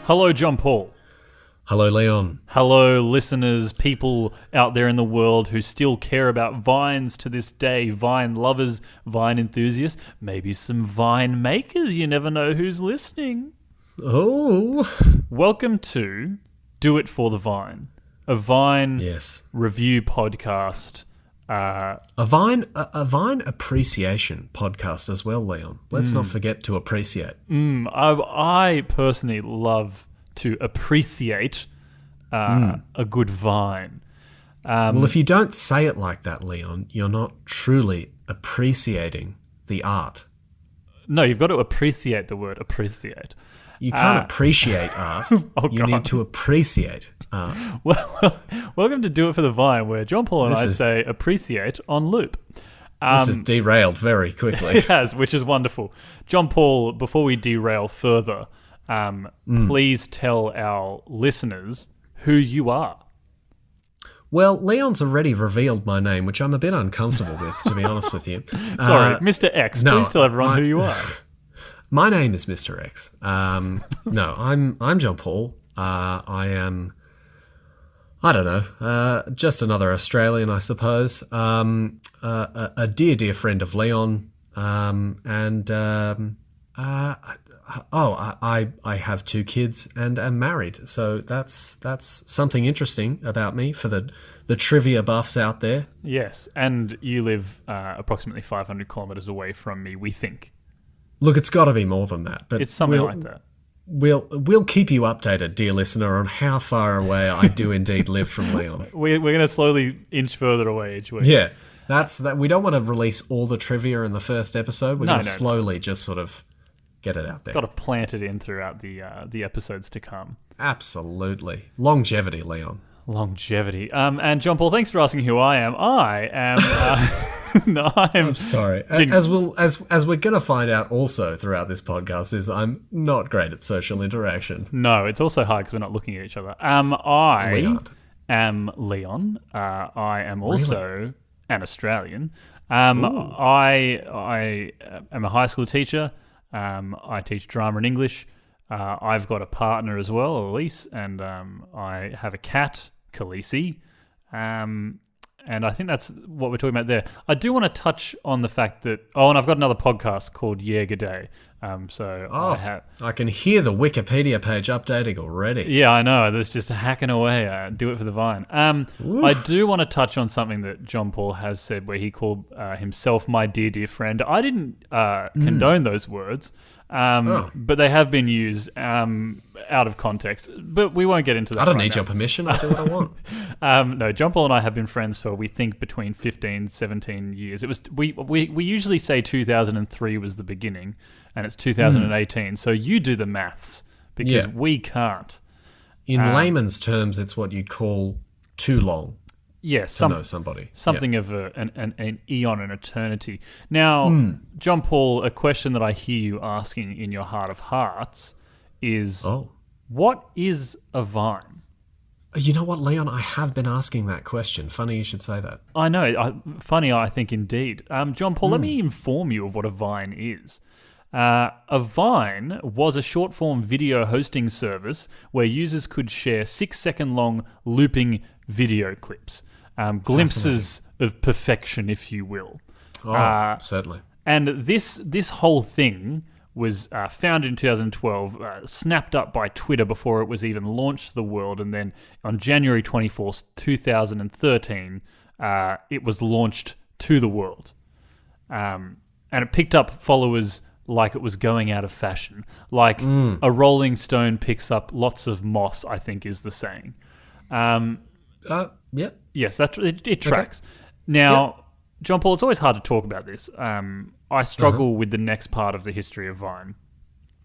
Hello, John Paul. Hello, Leon. Hello, listeners, people out there in the world who still care about vines to this day. Vine lovers, Vine enthusiasts, maybe some Vine makers. You never know who's listening. Oh. Welcome to Do It for the Vine, a Vine review podcast. A Vine appreciation podcast as well, Leon. Let's not forget to appreciate. I personally love to appreciate a good Vine. Well, if you don't say it like that, Leon, you're not truly appreciating the art. No, you've got to appreciate the word appreciate. You can't appreciate art. You need to appreciate art. Well, welcome to Do It for the Vine, where John Paul and I say appreciate on loop. This has derailed very quickly. It has, which is wonderful. John Paul, before we derail further, please tell our listeners who you are. Well, Leon's already revealed my name, which I'm a bit uncomfortable with, to be honest with you. Sorry, Mr. X, please tell everyone who you are. My name is Mr. X. No, I'm John Paul. I am, I don't know, just another Australian, I suppose. A dear friend of Leon, I have 2 kids and am married. So that's something interesting about me for the trivia buffs out there. Yes, and you live approximately 500 kilometres away from me, we think. Look, it's got to be more than that. But it's something like that. We'll keep you updated, dear listener, on how far away I do indeed live from Leon. We're going to slowly inch further away each week. Yeah, that's that. We don't want to release all the trivia in the first episode. We're going to slowly just sort of get it out there. Got to plant it in throughout the episodes to come. Absolutely. Longevity, Leon. Longevity. And John Paul, thanks for asking who I am. I am... I'm sorry. As we're going to find out also throughout this podcast is I'm not great at social interaction. No, it's also hard because we're not looking at each other. I am Leon. I am also an Australian. I am a high school teacher. I teach drama and English. I've got a partner as well, Elise, and I have a cat, Khaleesi. And I think that's what we're talking about there. I do want to touch on the fact that... Oh, and I've got another podcast called Yeah G'day. I can hear the Wikipedia page updating already. Yeah, I know. There's just hacking away. Do it for the Vine. I do want to touch on something that John Paul has said where he called himself my dear friend. I didn't condone those words. But they have been used out of context. But we won't get into that. I don't need your permission. I do what I want. No, John Paul and I have been friends for, we think, between 15, 17 years. It was we usually say 2003 was the beginning, and it's 2018. So you do the maths because we can't. In layman's terms, it's what you'd call too long. Yes, to know somebody. Something of an eon, an eternity. Now, John Paul, a question that I hear you asking in your heart of hearts is, what is a Vine? You know what, Leon? I have been asking that question. Funny you should say that. I know. Funny, I think, indeed. John Paul, let me inform you of what a Vine is. A Vine was a short-form video hosting service where users could share 6-second-long looping video clips. Glimpses of perfection, if you will. Certainly. And this whole thing was founded in 2012, snapped up by Twitter before it was even launched to the world, and then on January 24th, 2013, it was launched to the world. And it picked up followers like it was going out of fashion. Like a Rolling Stone picks up lots of moss, I think is the saying. Yep. Yes, it tracks. Okay. Now, John Paul, it's always hard to talk about this. I struggle with the next part of the history of Vine.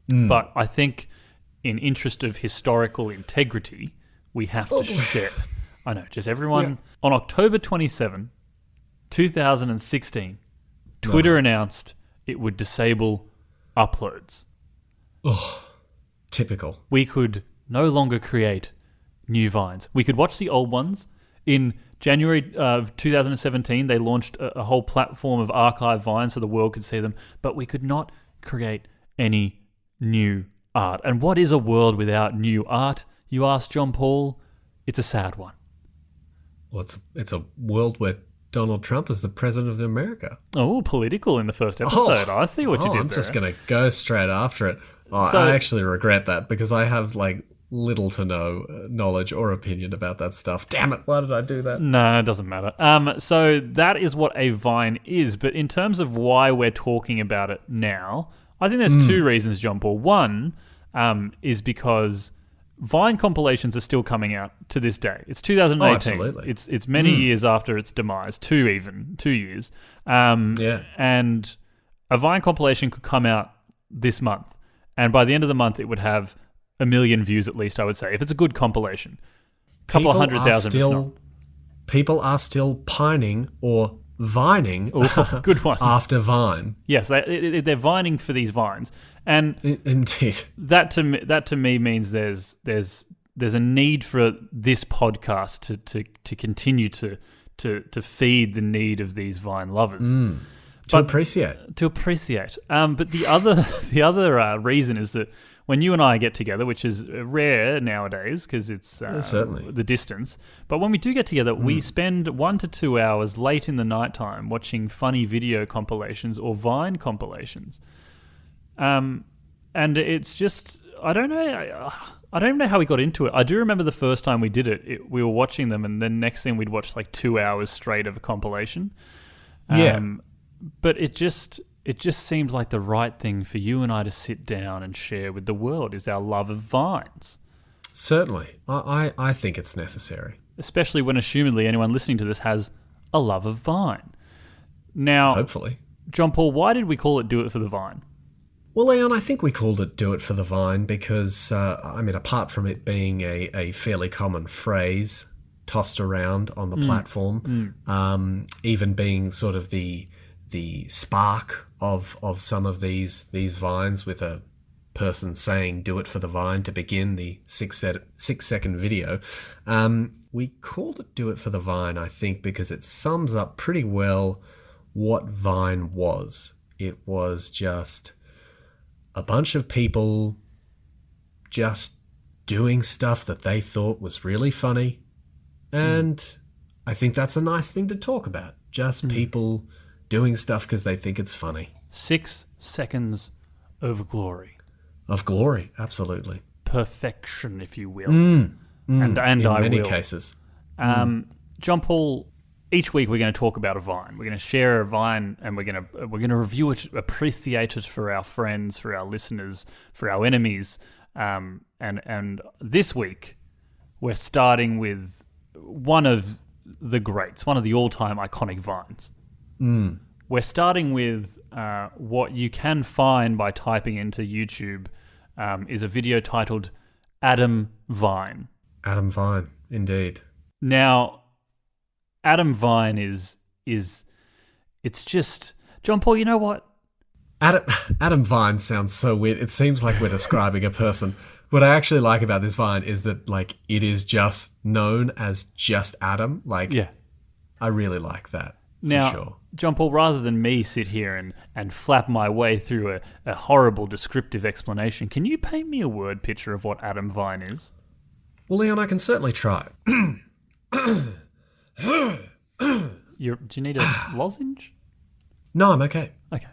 But I think in interest of historical integrity, we have to share. I know, just everyone. Yeah. On October 27, 2016, Twitter announced it would disable uploads. Oh, typical. We could no longer create new Vines. We could watch the old ones. In January of 2017, they launched a whole platform of archive Vines so the world could see them, but we could not create any new art. And what is a world without new art, you ask John Paul? It's a sad one. Well, it's a world where Donald Trump is the president of America. Oh, political in the first episode. I see what you did there. I'm just going to go straight after it. So- I actually regret that because I have little to no knowledge or opinion about that stuff. Damn it, why did I do that? No, it doesn't matter. So that is what a Vine is. But in terms of why we're talking about it now, I think there's two reasons, John Paul. One is because Vine compilations are still coming out to this day. It's 2018. Oh, absolutely. It's many years after its demise, 2 years. And a Vine compilation could come out this month. And by the end of the month, it would have 1 million views at least, I would say, if it's a good compilation. Couple of 100,000 if not. People are still pining or vining Good one. after Vine. Yes, they're vining for these vines. And Indeed. that to me means there's a need for this podcast to continue to feed the need of these Vine lovers. To appreciate. But the other reason is that when you and I get together, which is rare nowadays because it's certainly the distance, but when we do get together, we spend 1 to 2 hours late in the nighttime watching funny video compilations or Vine compilations. And it's just, I don't even know how we got into it. I do remember the first time we did it, we were watching them, and then next thing we'd watch 2 hours straight of a compilation. But it just seemed like the right thing for you and I to sit down and share with the world is our love of Vines. Certainly. I think it's necessary. Especially when assumedly anyone listening to this has a love of Vine. Now, hopefully. John Paul, why did we call it Do It for the Vine? Well, Leon, I think we called it Do It for the Vine because, apart from it being a fairly common phrase tossed around on the platform, even being sort of the spark of some of these vines with a person saying "do it for the Vine" to begin the 6-second video. We called it "Do It for the Vine," I think, because it sums up pretty well what Vine was. It was just a bunch of people just doing stuff that they thought was really funny, and I think that's a nice thing to talk about. Just people doing stuff because they think it's funny. 6 seconds of glory. Of glory, absolutely. Perfection, if you will. And in I many will. cases. John Paul, each week we're going to talk about a Vine. We're going to share a Vine and we're going to review it, appreciate it for our friends, for our listeners, for our enemies. And this week we're starting with one of the greats, one of the all-time iconic Vines. We're starting with what you can find by typing into YouTube is a video titled Adam Vine. Adam Vine, indeed. Now, Adam Vine is it's just, John Paul, you know what? Adam Vine sounds so weird. It seems like we're describing a person. What I actually like about this Vine is that it is just known as just Adam. I really like that. Now, sure. John Paul, rather than me sit here and flap my way through a horrible descriptive explanation, can you paint me a word picture of what Adam Vine is? Well, Leon, I can certainly try. Do you need a lozenge? No, I'm okay. Okay.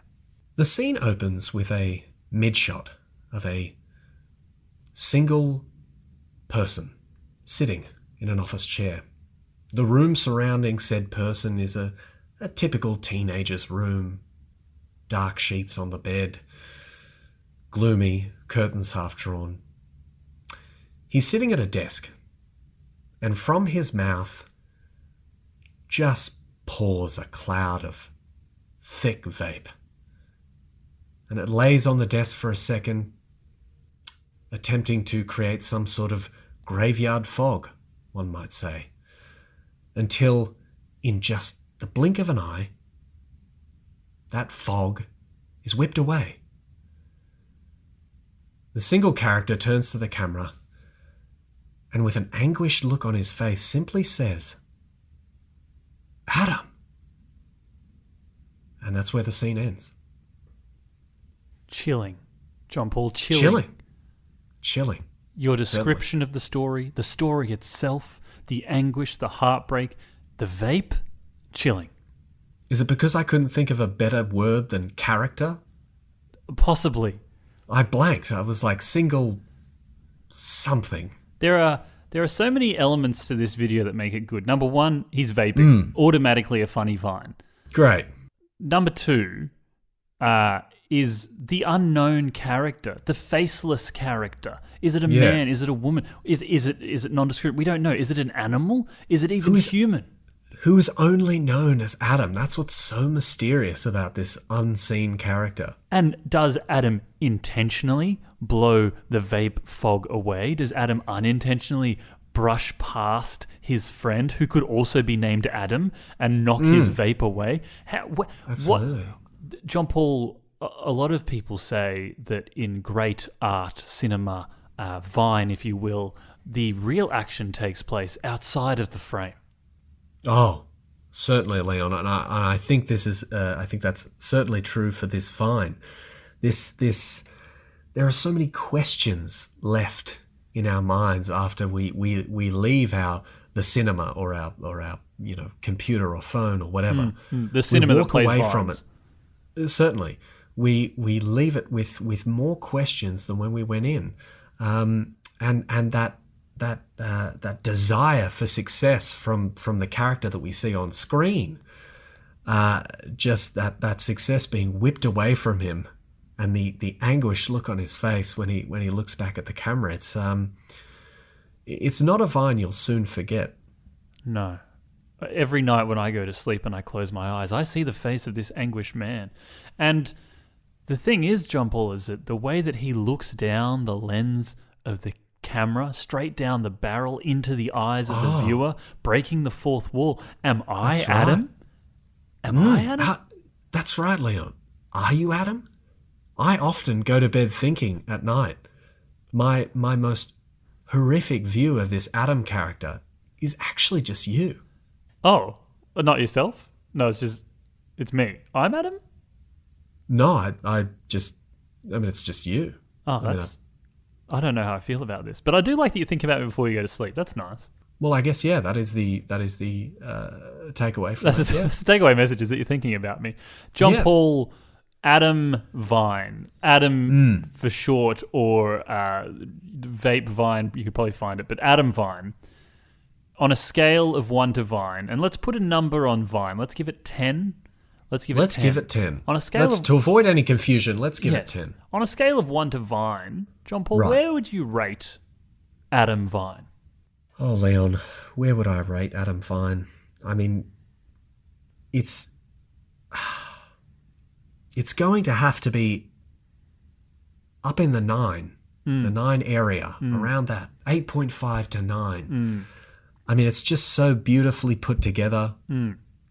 The scene opens with a mid-shot of a single person sitting in an office chair. The room surrounding said person is a typical teenager's room. Dark sheets on the bed. Gloomy, curtains half drawn. He's sitting at a desk, and from his mouth just pours a cloud of thick vape. And it lays on the desk for a second, attempting to create some sort of graveyard fog, one might say, until in just the blink of an eye, that fog is whipped away. The single character turns to the camera and with an anguished look on his face simply says, "Adam." And that's where the scene ends. Chilling. John Paul, chilling. chilling. Your description of the story itself, the anguish, the heartbreak, the vape, chilling. Is it because I couldn't think of a better word than character? Possibly. I blanked. I was like single something. There are so many elements to this video that make it good. Number one, he's vaping. Automatically a funny vine. Great. Number two is the unknown character, the faceless character. Is it a man? Is it a woman? Is it nondescript? We don't know. Is it an animal? Is it even human? Who is only known as Adam. That's what's so mysterious about this unseen character. And does Adam intentionally blow the vape fog away? Does Adam unintentionally brush past his friend, who could also be named Adam, and knock his vape away? Absolutely. John Paul, a lot of people say that in great art, cinema, Vine, if you will, the real action takes place outside of the frame. Oh, certainly, Leon, and I think this is. I think that's certainly true for this Vine. There are so many questions left in our minds after we leave the cinema or our computer or phone or whatever. The cinema we walk that plays away Vines. from it. Certainly, we leave it with more questions than when we went in, and that desire for success from the character that we see on screen, just that success being whipped away from him, and the anguished look on his face when he looks back at the camera. It's not a Vine you'll soon forget. No. Every night when I go to sleep and I close my eyes, I see the face of this anguished man. And the thing is, John Paul, is that the way that he looks down the lens of the camera, straight down the barrel into the eyes of the viewer, breaking the fourth wall. Am I Adam? Am I Adam? That's right, Leon. Are you Adam? I often go to bed thinking at night, my most horrific view of this Adam character is actually just you. Oh, not yourself? No, it's me. I'm Adam? No, it's just you. Oh, I don't know how I feel about this, but I do like that you think about it before you go to sleep. That's nice. Well, I guess, that is the takeaway from That's the takeaway message, is that you're thinking about me. John Paul, Adam Vine. Adam for short, or Vape Vine, you could probably find it, but Adam Vine. On a scale of 1 to Vine, and let's put a number on Vine. Let's give it 10. Let's give it 10. On a scale to avoid any confusion, let's give it 10. On a scale of 1 to Vine, John Paul, where would you rate Adam Vine? Oh, Leon, where would I rate Adam Vine? I mean, it's going to have to be up in the 9, the 9 area, around that, 8.5 to 9. I mean, it's just so beautifully put together,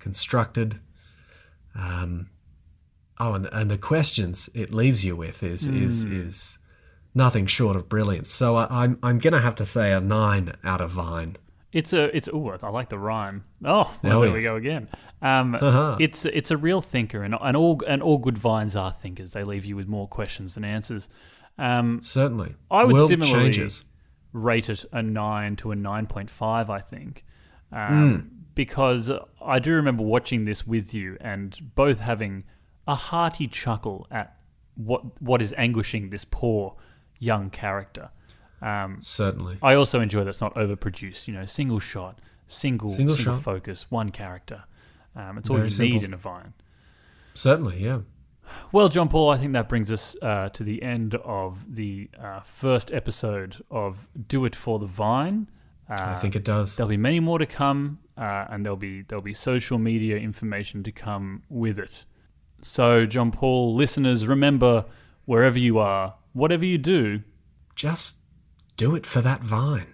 constructed. And the questions it leaves you with is nothing short of brilliance. So I'm going to have to say a 9 out of Vine. I like the rhyme. Oh, well, there we go again. It's a real thinker, and all good Vines are thinkers. They leave you with more questions than answers. Certainly, I would world similarly changes. Rate it a 9 to a 9.5. I think. Because I do remember watching this with you and both having a hearty chuckle at what is anguishing this poor young character. Certainly. I also enjoy that's not overproduced, single shot, single shot. Focus, one character. It's all Very you simple. need in a Vine. Certainly, yeah. Well, John Paul, I think that brings us to the end of the first episode of Do It for the Vine. I think it does. There'll be many more to come, and there'll be social media information to come with it. So, John Paul, listeners, remember, wherever you are, whatever you do, just do it for that Vine.